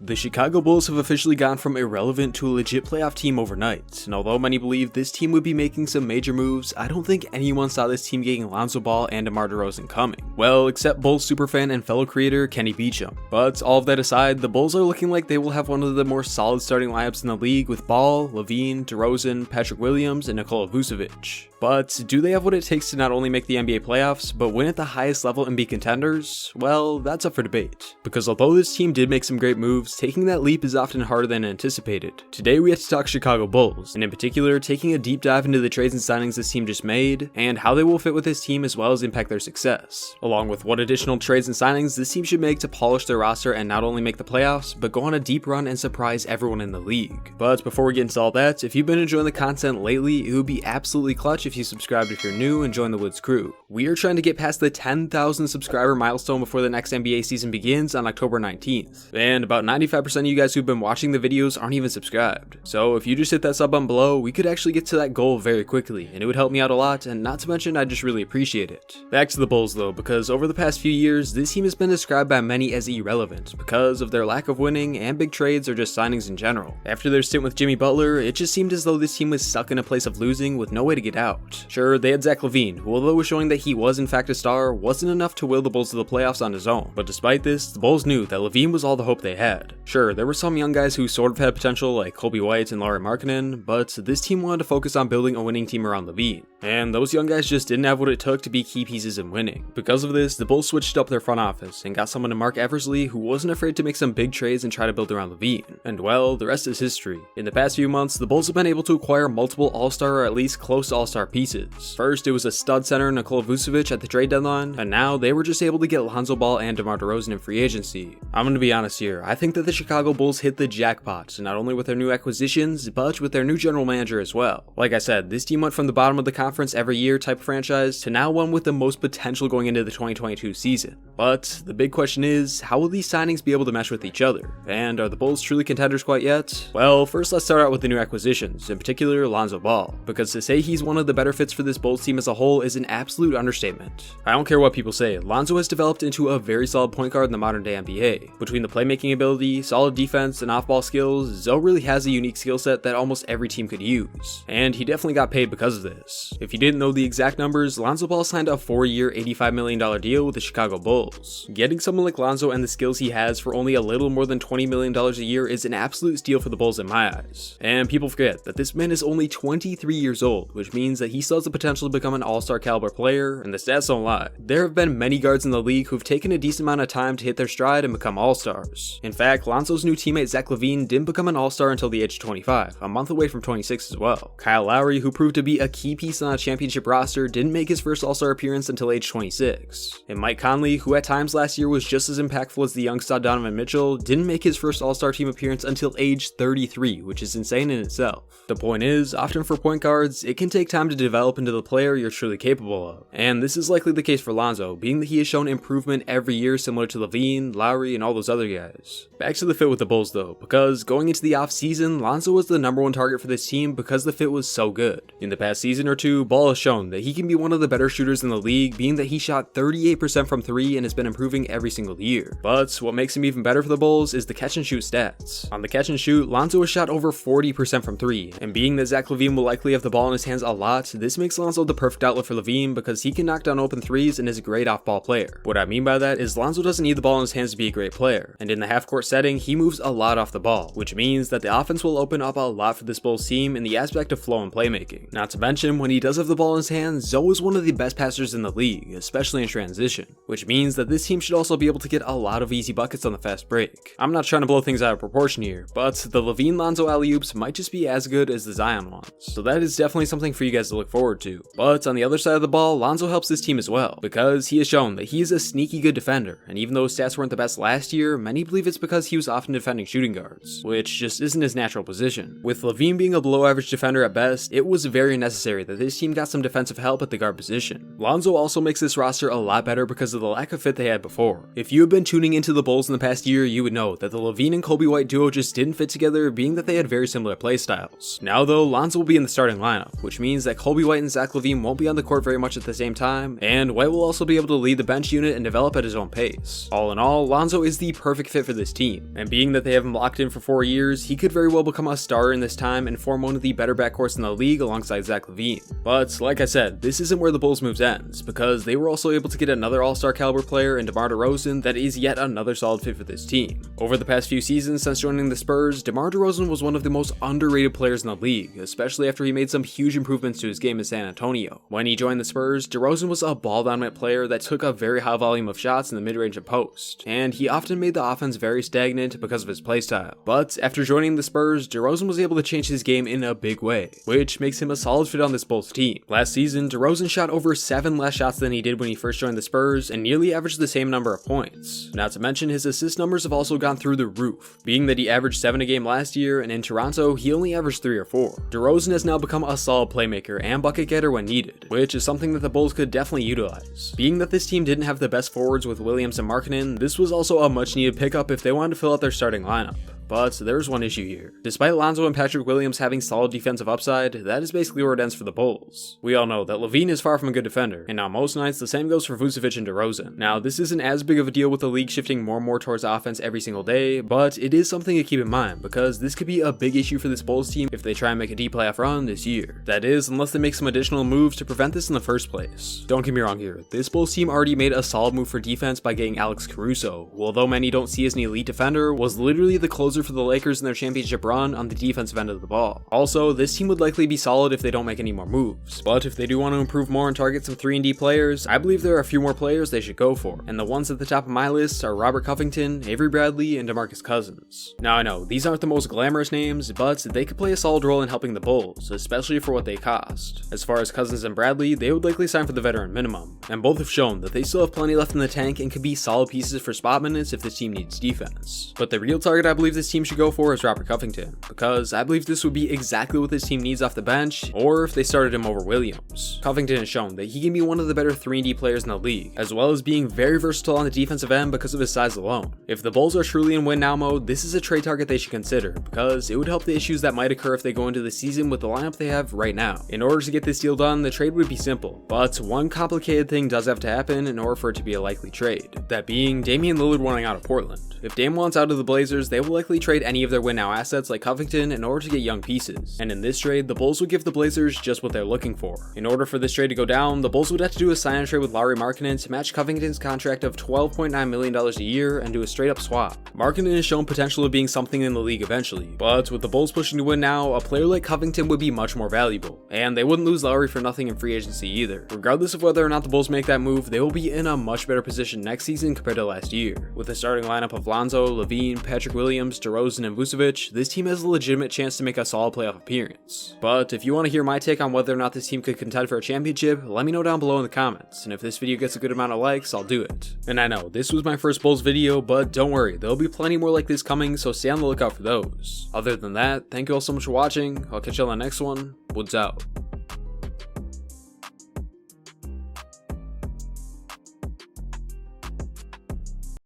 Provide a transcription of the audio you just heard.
The Chicago Bulls have officially gone from irrelevant to a legit playoff team overnight, and although many believe this team would be making some major moves, I don't think anyone saw this team getting Lonzo Ball and Demar Derozan coming. Well, except Bulls superfan and fellow creator Kenny Beecham. But all of that aside, the Bulls are looking like they will have one of the more solid starting lineups in the league with Ball, Lavine, Derozan, Patrick Williams, and Nikola Vucevic. But do they have what it takes to not only make the NBA playoffs, but win at the highest level and be contenders? Well, that's up for debate. Because although this team did make some great moves, taking that leap is often harder than anticipated. Today we have to talk Chicago Bulls, and in particular, taking a deep dive into the trades and signings this team just made, and how they will fit with this team as well as impact their success, along with what additional trades and signings this team should make to polish their roster and not only make the playoffs, but go on a deep run and surprise everyone in the league. But before we get into all that, if you've been enjoying the content lately, it would be absolutely clutch if you subscribed if you're new and join the Woods crew. We are trying to get past the 10,000 subscriber milestone before the next NBA season begins on October 19th, and about 95% of you guys who've been watching the videos aren't even subscribed. So if you just hit that sub button below, we could actually get to that goal very quickly, and it would help me out a lot, and not to mention I'd just really appreciate it. Back to the Bulls though, because over the past few years, this team has been described by many as irrelevant because of their lack of winning and big trades or just signings in general. After their stint with Jimmy Butler, it just seemed as though this team was stuck in a place of losing with no way to get out. Sure, they had Zach Lavine, who although was showing that he was in fact a star, wasn't enough to will the Bulls to the playoffs on his own. But despite this, the Bulls knew that Lavine was all the hope they had. Sure, there were some young guys who sort of had potential like Kobe White and Lauri Markkanen, but this team wanted to focus on building a winning team around Lavine. And those young guys just didn't have what it took to be key pieces in winning. Because of this, the Bulls switched up their front office and got someone in Mark Eversley who wasn't afraid to make some big trades and try to build around Lavine. And well, the rest is history. In the past few months, the Bulls have been able to acquire multiple all-star or at least close to all-star pieces. First, it was a stud center Nikola Vucevic at the trade deadline, and now they were just able to get Lonzo Ball and Demar Derozan in free agency. I'm gonna be honest here, I think that the Chicago Bulls hit the jackpot, not only with their new acquisitions, but with their new general manager as well. Like I said, this team went from the bottom of the conference every year type of franchise to now one with the most potential going into the 2022 season. But the big question is, how will these signings be able to mesh with each other? And are the Bulls truly contenders quite yet? Well, first let's start out with the new acquisitions, in particular Lonzo Ball, because to say he's one of the better fits for this Bulls team as a whole is an absolute understatement. I don't care what people say, Lonzo has developed into a very solid point guard in the modern day NBA. Between the playmaking ability, solid defense, and off-ball skills, Zoe really has a unique skill set that almost every team could use. And he definitely got paid because of this. If you didn't know the exact numbers, Lonzo Ball signed a 4-year, $85 million deal with the Chicago Bulls. Getting someone like Lonzo and the skills he has for only a little more than $20 million a year is an absolute steal for the Bulls in my eyes. And people forget that this man is only 23 years old, which means that he still has the potential to become an all-star caliber player, and the stats don't lie. There have been many guards in the league who've taken a decent amount of time to hit their stride and become all-stars. In fact, Lonzo's new teammate Zach Lavine didn't become an all-star until the age of 25, a month away from 26 as well. Kyle Lowry, who proved to be a key piece on a championship roster, didn't make his first all-star appearance until age 26. And Mike Conley, who at times last year was just as impactful as the young stud Donovan Mitchell, didn't make his first all-star team appearance until age 33, which is insane in itself. The point is, often for point guards, it can take time to develop into the player you're truly capable of. And this is likely the case for Lonzo, being that he has shown improvement every year similar to Lavine, Lowry, and all those other guys. Back to the fit with the Bulls though, because going into the offseason, Lonzo was the #1 target for this team because the fit was so good. In the past season or two, Ball has shown that he can be one of the better shooters in the league, being that he shot 38% from 3 and has been improving every single year. But what makes him even better for the Bulls is the catch and shoot stats. On the catch and shoot, Lonzo has shot over 40% from 3, and being that Zach Lavine will likely have the ball in his hands a lot, this makes Lonzo the perfect outlet for Lavine because he can knock down open threes and is a great off-ball player. What I mean by that is Lonzo doesn't need the ball in his hands to be a great player, and in the half-court setting, he moves a lot off the ball, which means that the offense will open up a lot for this Bulls team in the aspect of flow and playmaking. Not to mention, when he does have the ball in his hands, Zoe is one of the best passers in the league, especially in transition, which means that this team should also be able to get a lot of easy buckets on the fast break. I'm not trying to blow things out of proportion here, but the Lavine-Lonzo alley-oops might just be as good as the Zion ones, so that is definitely something for you guys to look forward to. But on the other side of the ball, Lonzo helps this team as well, because he has shown that he is a sneaky good defender, and even though his stats weren't the best last year, many believe it's because he was often defending shooting guards, which just isn't his natural position. With Lavine being a below average defender at best, it was very necessary that this team got some defensive help at the guard position. Lonzo also makes this roster a lot better because of the lack of fit they had before. If you have been tuning into the Bulls in the past year, you would know that the Lavine and Kobe White duo just didn't fit together, being that they had very similar playstyles. Now though, Lonzo will be in the starting lineup, which means that Kobe White and Zach Lavine won't be on the court very much at the same time, and White will also be able to lead the bench unit and develop at his own pace. All in all, Lonzo is the perfect fit for this team. team, and being that they have him locked in for 4 years, he could very well become a starter in this time and form one of the better backcourts in the league alongside Zach Lavine. But like I said, this isn't where the Bulls' moves ends, because they were also able to get another all-star caliber player in Demar Derozan that is yet another solid fit for this team. Over the past few seasons since joining the Spurs, Demar Derozan was one of the most underrated players in the league, especially after he made some huge improvements to his game in San Antonio. When he joined the Spurs, Derozan was a ball-dominant player that took a very high volume of shots in the mid-range and post, and he often made the offense very stagnant because of his playstyle. But after joining the Spurs, Derozan was able to change his game in a big way, which makes him a solid fit on this Bulls team. Last season, Derozan shot over 7 less shots than he did when he first joined the Spurs and nearly averaged the same number of points. Not to mention, his assist numbers have also gone through the roof, being that he averaged 7 a game last year, and in Toronto, he only averaged 3 or 4. Derozan has now become a solid playmaker and bucket getter when needed, which is something that the Bulls could definitely utilize. Being that this team didn't have the best forwards with Williams and Markkanen, this was also a much needed pickup if they wanted to fill out their starting lineup. But there's one issue here. Despite Lonzo and Patrick Williams having solid defensive upside, that is basically where it ends for the Bulls. We all know that Lavine is far from a good defender, and on most nights the same goes for Vucevic and Derozan. Now, this isn't as big of a deal with the league shifting more and more towards offense every single day, but it is something to keep in mind, because this could be a big issue for this Bulls team if they try and make a deep playoff run this year. That is, unless they make some additional moves to prevent this in the first place. Don't get me wrong here, this Bulls team already made a solid move for defense by getting Alex Caruso, who, although many don't see as an elite defender, was literally the closer for the Lakers in their championship run on the defensive end of the ball. Also, this team would likely be solid if they don't make any more moves, but if they do want to improve more and target some 3-and-D players, I believe there are a few more players they should go for, and the ones at the top of my list are Robert Covington, Avery Bradley, and DeMarcus Cousins. Now I know, these aren't the most glamorous names, but they could play a solid role in helping the Bulls, especially for what they cost. As far as Cousins and Bradley, they would likely sign for the veteran minimum, and both have shown that they still have plenty left in the tank and could be solid pieces for spot minutes if this team needs defense. But the real target I believe this team should go for is Robert Covington, because I believe this would be exactly what this team needs off the bench, or if they started him over Williams. Covington has shown that he can be one of the better 3-and-D players in the league, as well as being very versatile on the defensive end because of his size alone. If the Bulls are truly in win now mode, this is a trade target they should consider, because it would help the issues that might occur if they go into the season with the lineup they have right now. In order to get this deal done, the trade would be simple, but one complicated thing does have to happen in order for it to be a likely trade. That being Damian Lillard wanting out of Portland. If Dame wants out of the Blazers, they will likely trade any of their win now assets like Covington in order to get young pieces, and in this trade, the Bulls would give the Blazers just what they're looking for. In order for this trade to go down, the Bulls would have to do a sign and trade with Lauri Markkanen to match Covington's contract of $12.9 million a year and do a straight up swap. Markkanen has shown potential of being something in the league eventually, but with the Bulls pushing to win now, a player like Covington would be much more valuable, and they wouldn't lose Lauri for nothing in free agency either. Regardless of whether or not the Bulls make that move, they will be in a much better position next season compared to last year. With a starting lineup of Lonzo, Lavine, Patrick Williams, Derozan, and Vucevic, this team has a legitimate chance to make a solid playoff appearance. But if you want to hear my take on whether or not this team could contend for a championship, let me know down below in the comments, and if this video gets a good amount of likes, I'll do it. And I know, this was my first Bulls video, but don't worry, there'll be plenty more like this coming, so stay on the lookout for those. Other than that, thank you all so much for watching, I'll catch you on the next one, Woods out.